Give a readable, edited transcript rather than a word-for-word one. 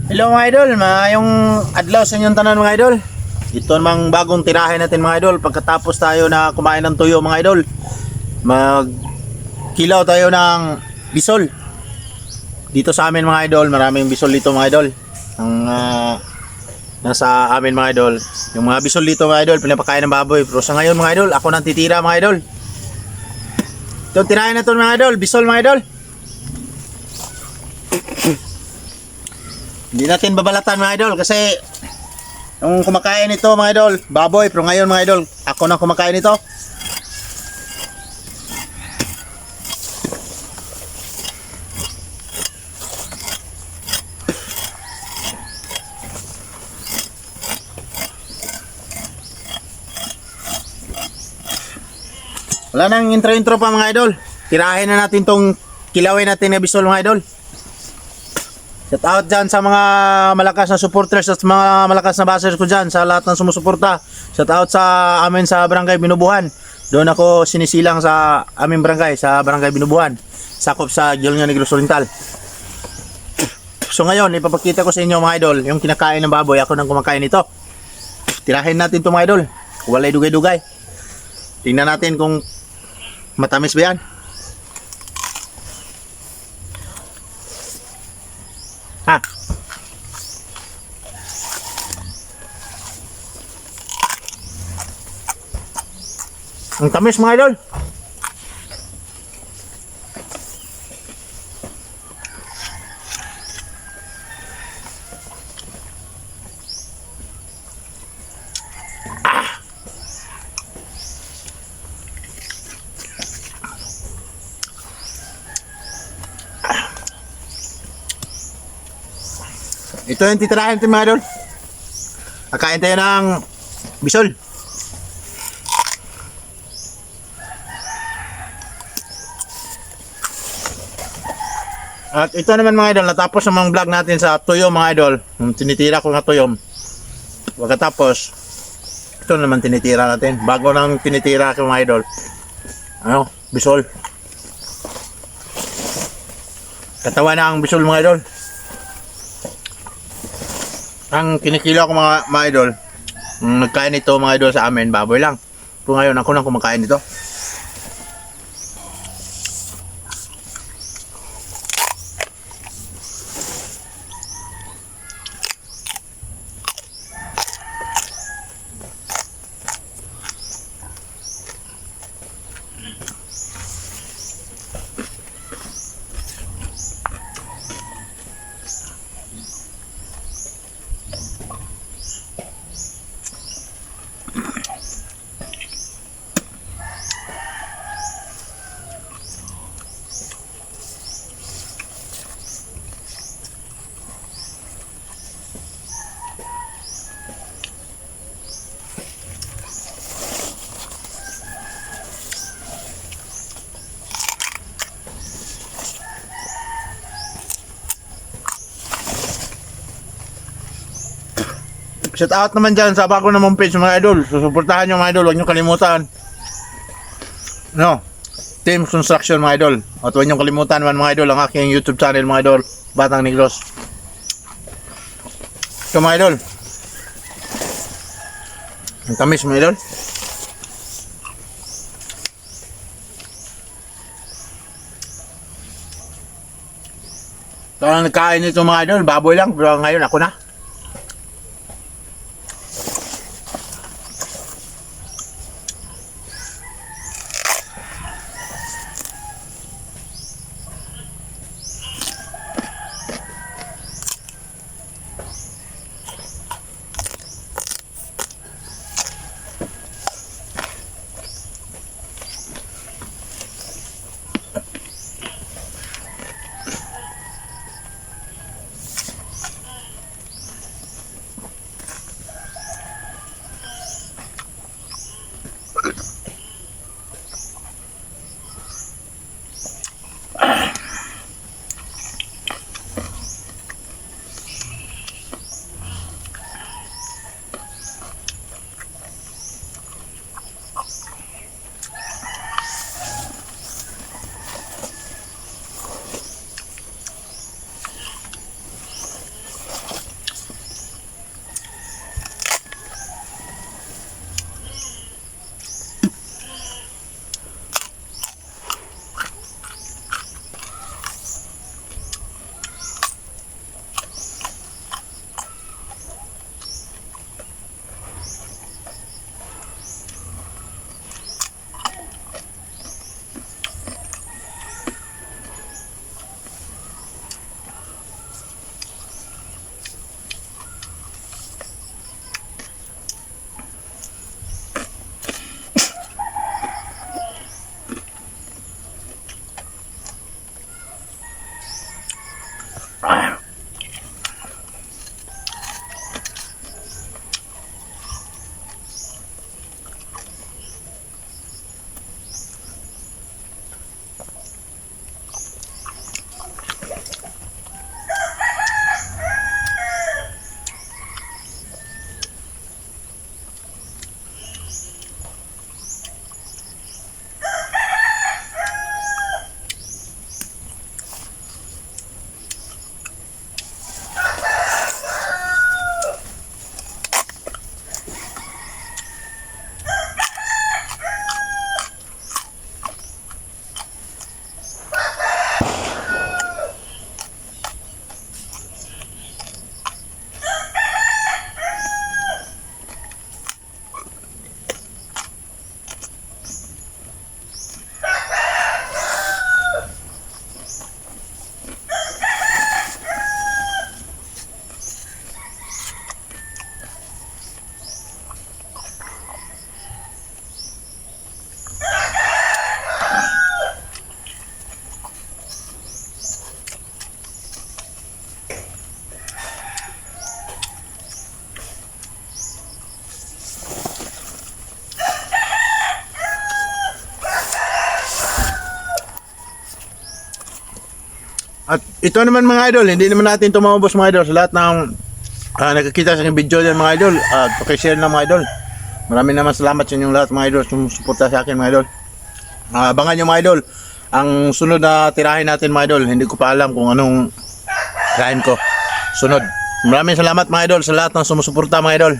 Hello mga idol, yung adlaw sa inyong tanan mga idol. Ito namang bagong tirahin natin mga idol. Pagkatapos tayo na kumain ng tuyo mga idol, magkilaw tayo ng bisol. Dito sa amin mga idol, maraming bisol dito mga idol. Ang nasa amin mga idol, yung mga bisol dito mga idol, pinapakain ng baboy. Pero sa ngayon mga idol, ako nang titira mga idol. Ito tirahin na ito mga idol, bisol mga idol. Hindi natin babalatan mga idol kasi yung kumakain ito mga idol, baboy. Pero ngayon mga idol, ako na kumakain ito. Wala nang intro pa mga idol. Tirahin na natin tong kilawin natin na bisol mga idol. Shout out dyan sa mga malakas na supporters at mga malakas na bashers ko dyan, sa lahat ng sumusuporta. Shout out sa amin sa Barangay Binubuhan. Doon ako sinisilang sa aming barangay, sa Barangay Binubuhan, sakop sa Gilnya Negros Oriental. So ngayon, ipapakita ko sa inyo mga idol, yung kinakain ng baboy, ako nang kumakain ito. Tirahin natin ito mga idol. Walay dugay-dugay. Tingnan natin kung matamis ba yan. Ha. Ang tamis mga idol. Ito yung titirahin natin mga idol. Kakain tayo ng bisol. At ito naman mga idol, natapos namang vlog natin sa tuyo mga idol. Yung tinitira ko nga tuyo. Pagkatapos, ito naman tinitira natin. Bago nang tinitira ko mga idol. Ano? Bisol. Katawa na ang bisol mga idol. Ang kinikilo ko mga idol, nagkain ito mga idol sa amin, baboy lang. Pero ngayon ako nang kumakain ito. Shout out naman dyan sa bago namang page mga idol. Susuportahan nyo mga idol, huwag nyo kalimutan. No, Team Construction mga idol. At huwag nyo kalimutan man mga idol ang aking YouTube channel mga idol, Batang Negros. Ito mga idol, ang tamis mga idol. Kaya nagkain nito mga idol, baboy lang. Pero ngayon ako na. At ito naman mga idol, hindi naman natin ito maubos mga idol sa lahat ng nakikita sa aking video yan mga idol. At pakishare na mga idol. Maraming naman salamat sa inyong lahat mga idol sumusuporta sa akin mga idol. Abangan nyo mga idol ang sunod na tirahin natin mga idol. Hindi ko pa alam kung anong tirahin ko sunod. Maraming salamat mga idol sa lahat ng sumusuporta mga idol.